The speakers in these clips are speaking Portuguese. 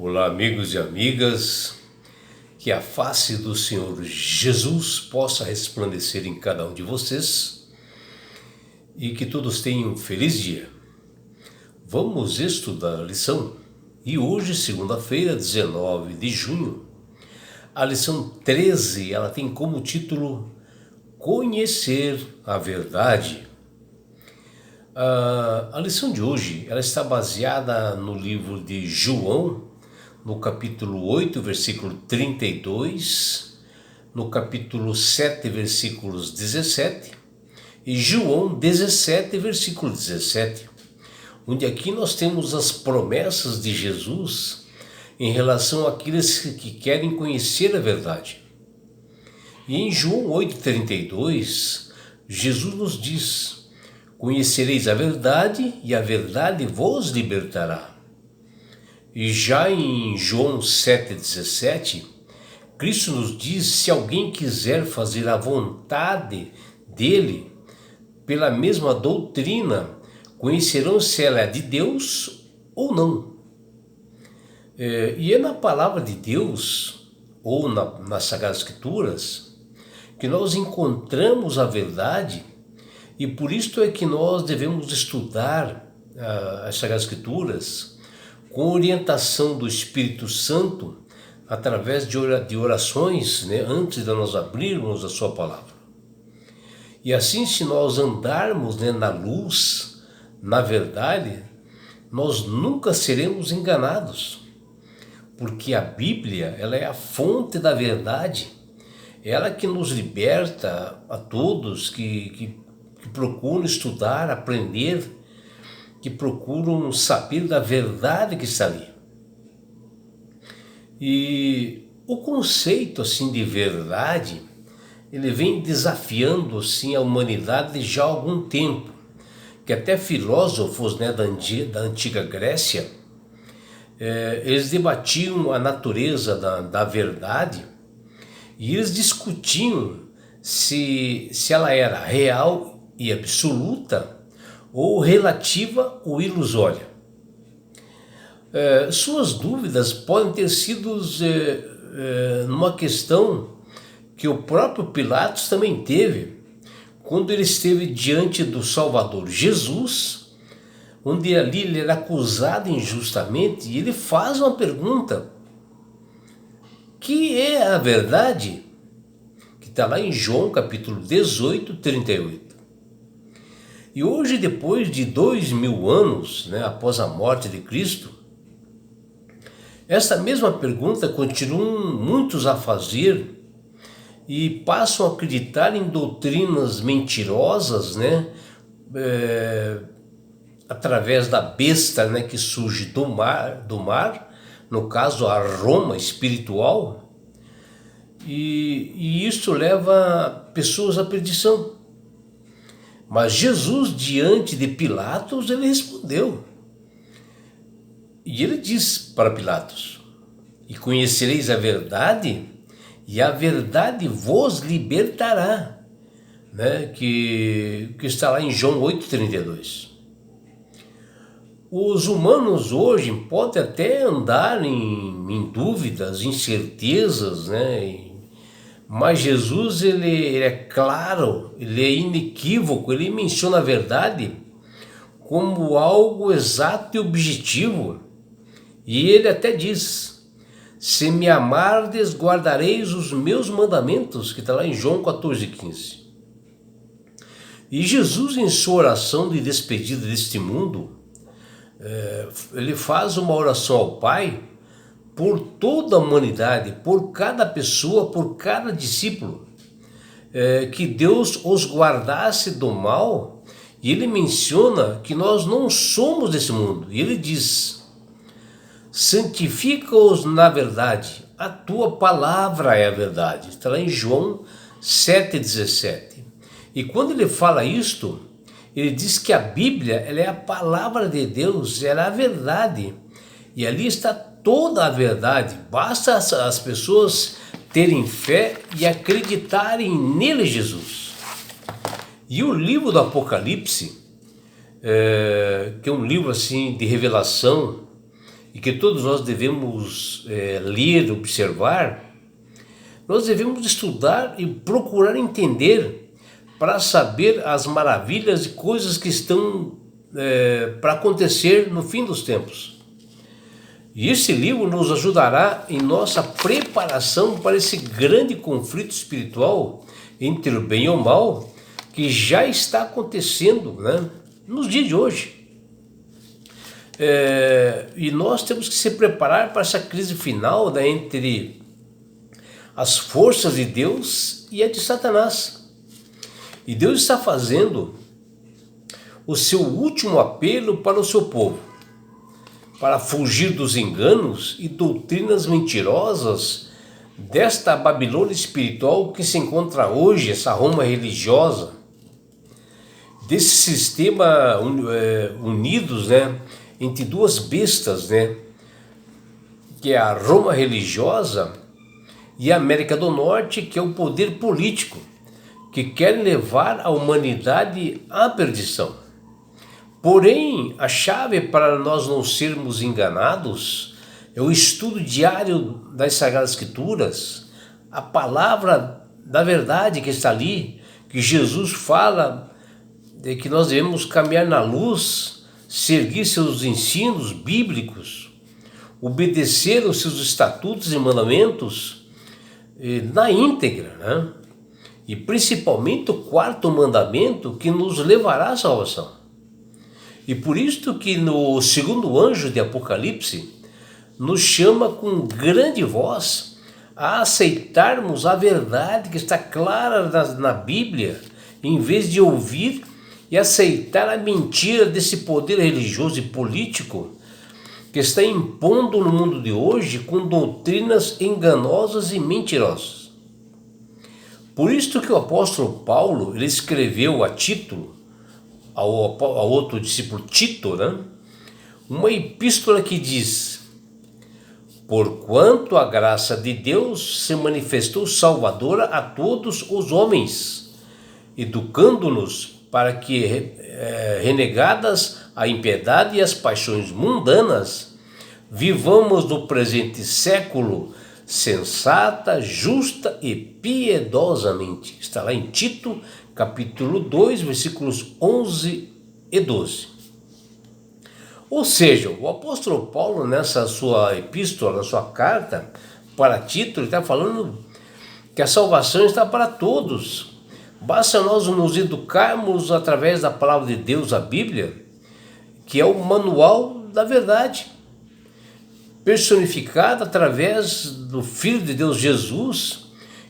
Olá, amigos e amigas, que a face do Senhor Jesus possa resplandecer em cada um de vocês e que todos tenham um feliz dia. Vamos estudar a lição e hoje, segunda-feira, 19 de junho, a lição 13, ela tem como título Conhecer a Verdade. A lição de hoje ela está baseada no livro de João, no capítulo 8, versículo 32, no capítulo 7, versículos 17, e João 17, versículo 17, onde aqui nós temos as promessas de Jesus em relação àqueles que querem conhecer a verdade. E em João 8,32, Jesus nos diz: conhecereis a verdade e a verdade vos libertará. E já em João 7,17, Cristo nos diz: se alguém quiser fazer a vontade dele, pela mesma doutrina, conhecerão se ela é de Deus ou não. E é na palavra de Deus, ou nas Sagradas Escrituras, que nós encontramos a verdade, e por isso é que nós devemos estudar as Sagradas Escrituras com orientação do Espírito Santo, através de orações, antes de nós abrirmos a sua palavra. E assim, se nós andarmos na luz, na verdade, nós nunca seremos enganados, porque a Bíblia, ela é a fonte da verdade, ela que nos liberta a todos que procuram estudar, aprender, que procuram saber da verdade que está ali. E o conceito assim de verdade, ele vem desafiando assim a humanidade já há algum tempo, que até filósofos da antiga Grécia, eles debatiam a natureza da verdade e eles discutiam se ela era real e absoluta ou relativa ou ilusória. Suas dúvidas podem ter sido numa questão que o próprio Pilatos também teve, quando ele esteve diante do Salvador Jesus, onde ali ele era acusado injustamente, e ele faz uma pergunta: que é a verdade? Que está lá em João capítulo 18, 38. E hoje, depois de 2000 anos, após a morte de Cristo, essa mesma pergunta continuam muitos a fazer e passam a acreditar em doutrinas mentirosas, através da besta, que surge do mar, no caso a Roma espiritual, e isso leva pessoas à perdição. Mas Jesus, diante de Pilatos, ele respondeu. E ele diz para Pilatos: e conhecereis a verdade, e a verdade vos libertará. Que está lá em João 8,32. Os humanos hoje podem até andar em dúvidas, incertezas, mas Jesus ele é claro, ele é inequívoco, ele menciona a verdade como algo exato e objetivo. E ele até diz: se me amardes, guardareis os meus mandamentos, que está lá em João 14,15. E Jesus, em sua oração de despedida deste mundo, ele faz uma oração ao Pai por toda a humanidade, por cada pessoa, por cada discípulo, que Deus os guardasse do mal. E ele menciona que nós não somos desse mundo, e ele diz: santifica-os na verdade, a tua palavra é a verdade. Está lá em João 7,17. E quando ele fala isto, ele diz que a Bíblia, ela é a palavra de Deus, ela é a verdade, e ali está toda a verdade. Basta as pessoas terem fé e acreditarem nele, Jesus. E o livro do Apocalipse, que é um livro assim de revelação, e que todos nós devemos ler, observar, nós devemos estudar e procurar entender para saber as maravilhas e coisas que estão para acontecer no fim dos tempos. E esse livro nos ajudará em nossa preparação para esse grande conflito espiritual entre o bem e o mal que já está acontecendo, né, nos dias de hoje. E nós temos que se preparar para essa crise final, né, entre as forças de Deus e a de Satanás. E Deus está fazendo o seu último apelo para o seu povo, para fugir dos enganos e doutrinas mentirosas desta Babilônia espiritual que se encontra hoje, essa Roma religiosa, desse sistema unidos, né, entre duas bestas, né, que é a Roma religiosa e a América do Norte, que é o poder político, que quer levar a humanidade à perdição. Porém, a chave para nós não sermos enganados é o estudo diário das Sagradas Escrituras, a palavra da verdade que está ali, que Jesus fala de que nós devemos caminhar na luz, seguir seus ensinos bíblicos, obedecer aos seus estatutos e mandamentos na íntegra, né? E principalmente o quarto mandamento que nos levará à salvação. E por isso que no segundo anjo de Apocalipse nos chama com grande voz a aceitarmos a verdade que está clara na Bíblia, em vez de ouvir e aceitar a mentira desse poder religioso e político que está impondo no mundo de hoje com doutrinas enganosas e mentirosas. Por isso que o apóstolo Paulo, ele escreveu a Tito, ao outro discípulo Tito, né, uma epístola que diz: porquanto a graça de Deus se manifestou salvadora a todos os homens, educando-nos para que, renegadas a impiedade e as paixões mundanas, vivamos no presente século sensata, justa e piedosamente. Está lá em Tito, capítulo 2, versículos 11 e 12. Ou seja, o apóstolo Paulo, nessa sua epístola, na sua carta para Tito, ele está falando que a salvação está para todos. Basta nós nos educarmos através da palavra de Deus, a Bíblia, que é o manual da verdade, personificado através do Filho de Deus Jesus,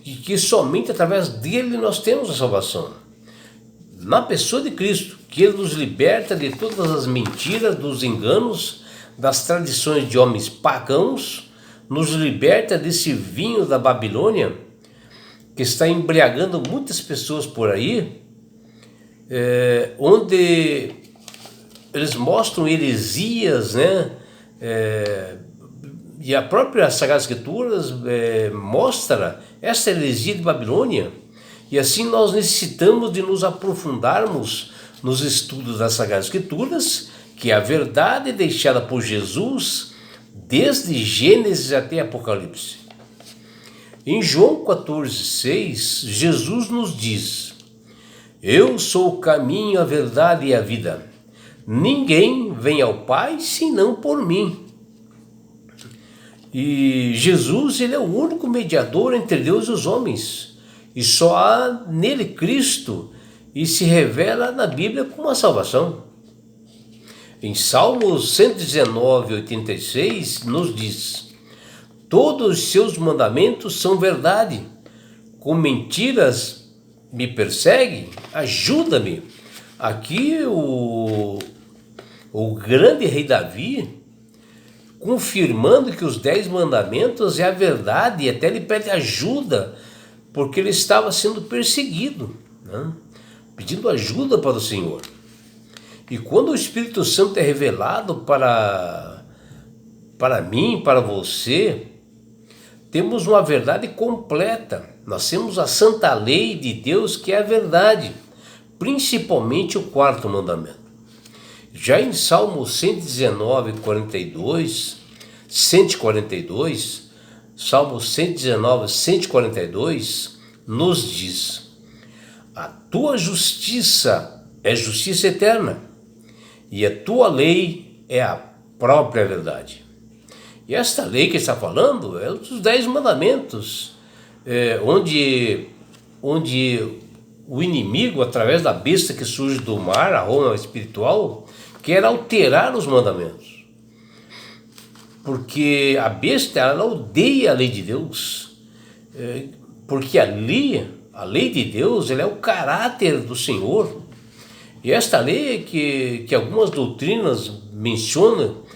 e que somente através dele nós temos a salvação. Na pessoa de Cristo, que ele nos liberta de todas as mentiras, dos enganos, das tradições de homens pagãos, nos liberta desse vinho da Babilônia, que está embriagando muitas pessoas por aí, onde eles mostram heresias, né? E a própria Sagrada Escrituras mostra essa heresia de Babilônia. E assim nós necessitamos de nos aprofundarmos nos estudos das Sagradas Escrituras, que é a verdade deixada por Jesus desde Gênesis até Apocalipse. Em João 14,6, Jesus nos diz: eu sou o caminho, a verdade e a vida. Ninguém vem ao Pai senão por mim. E Jesus, ele é o único mediador entre Deus e os homens. E só há nele Cristo, e se revela na Bíblia como a salvação. Em Salmos 119, 86, nos diz: todos os seus mandamentos são verdade. Com mentiras me persegue, ajuda-me. Aqui o grande rei Davi, confirmando que os 10 mandamentos é a verdade, e até ele pede ajuda, porque ele estava sendo perseguido, né? Pedindo ajuda para o Senhor. E quando o Espírito Santo é revelado para mim, para você, temos uma verdade completa. Nós temos a santa lei de Deus, que é a verdade, principalmente o quarto mandamento. Já em Salmo 119, 42, 142, Salmo 119, 142, nos diz: a tua justiça é justiça eterna, e a tua lei é a própria verdade. E esta lei que está falando é dos 10 mandamentos, onde o inimigo, através da besta que surge do mar, a Roma espiritual, quer alterar os mandamentos. Porque a besta, ela odeia a lei de Deus, porque a lei de Deus, ela é o caráter do Senhor. E esta lei que algumas doutrinas mencionam,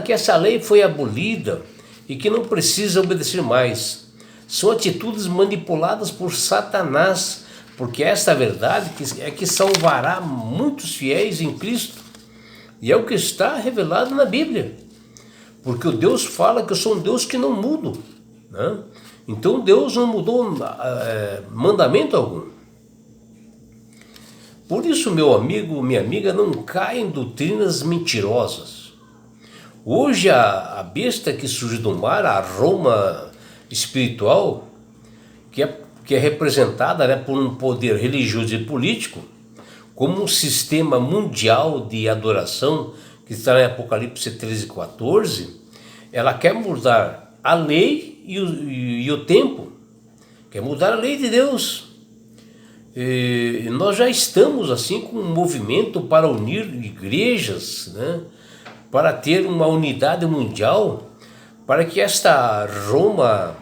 que essa lei foi abolida e que não precisa obedecer mais. São atitudes manipuladas por Satanás, porque esta verdade é que salvará muitos fiéis em Cristo. E é o que está revelado na Bíblia. Porque o Deus fala que eu sou um Deus que não mudo, né? Então Deus não mudou mandamento algum. Por isso, meu amigo, minha amiga, não caia em doutrinas mentirosas. Hoje a besta que surge do mar, a Roma espiritual, que é representada, né, por um poder religioso e político, como um sistema mundial de adoração, que está em Apocalipse 13, 14, ela quer mudar a lei e o tempo, quer mudar a lei de Deus. E nós já estamos assim com um movimento para unir igrejas, né, para ter uma unidade mundial, para que esta Roma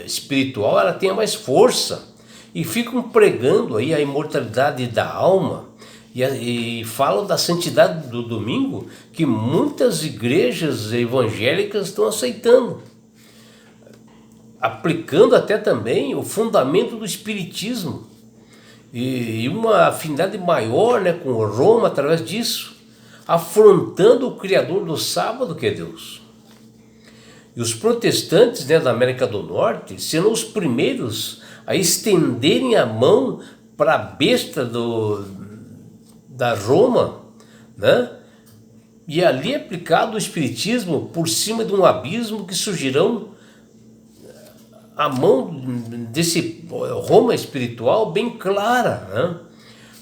espiritual ela tenha mais força, e ficam pregando aí a imortalidade da alma, e falam da santidade do domingo, que muitas igrejas evangélicas estão aceitando, aplicando até também o fundamento do espiritismo, e uma afinidade maior, né, com Roma através disso, afrontando o Criador do sábado, que é Deus. E os protestantes, né, da América do Norte serão os primeiros a estenderem a mão para a besta da Roma, né? E ali aplicado o espiritismo por cima de um abismo que surgirão a mão desse Roma espiritual bem clara, né?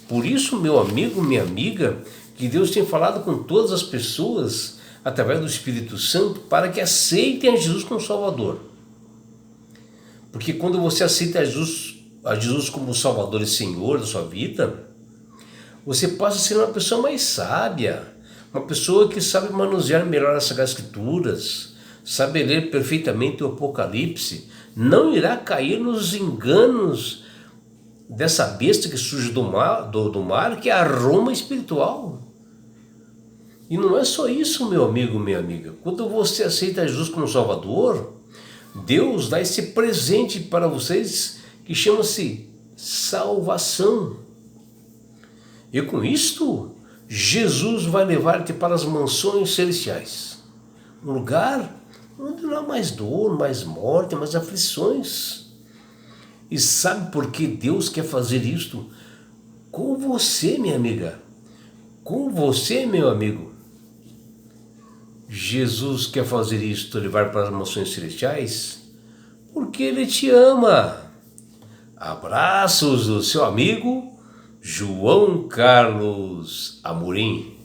Por isso, meu amigo, minha amiga, que Deus tem falado com todas as pessoas através do Espírito Santo para que aceitem a Jesus como Salvador. Porque quando você aceita a Jesus como Salvador e Senhor da sua vida, você passa a ser uma pessoa mais sábia, uma pessoa que sabe manusear melhor as Sagradas Escrituras, sabe ler perfeitamente o Apocalipse, não irá cair nos enganos dessa besta que surge do mar, que é a Roma espiritual. E não é só isso, meu amigo, minha amiga. Quando você aceita Jesus como Salvador, Deus dá esse presente para vocês que chama-se salvação. E com isto, Jesus vai levar-te para as mansões celestiais, um lugar onde não há mais dor, mais morte, mais aflições. E sabe por que Deus quer fazer isto? Com você, minha amiga, com você, meu amigo. Jesus quer fazer isto, levar para as mansões celestiais, porque Ele te ama. Abraços do seu amigo João Carlos Amorim.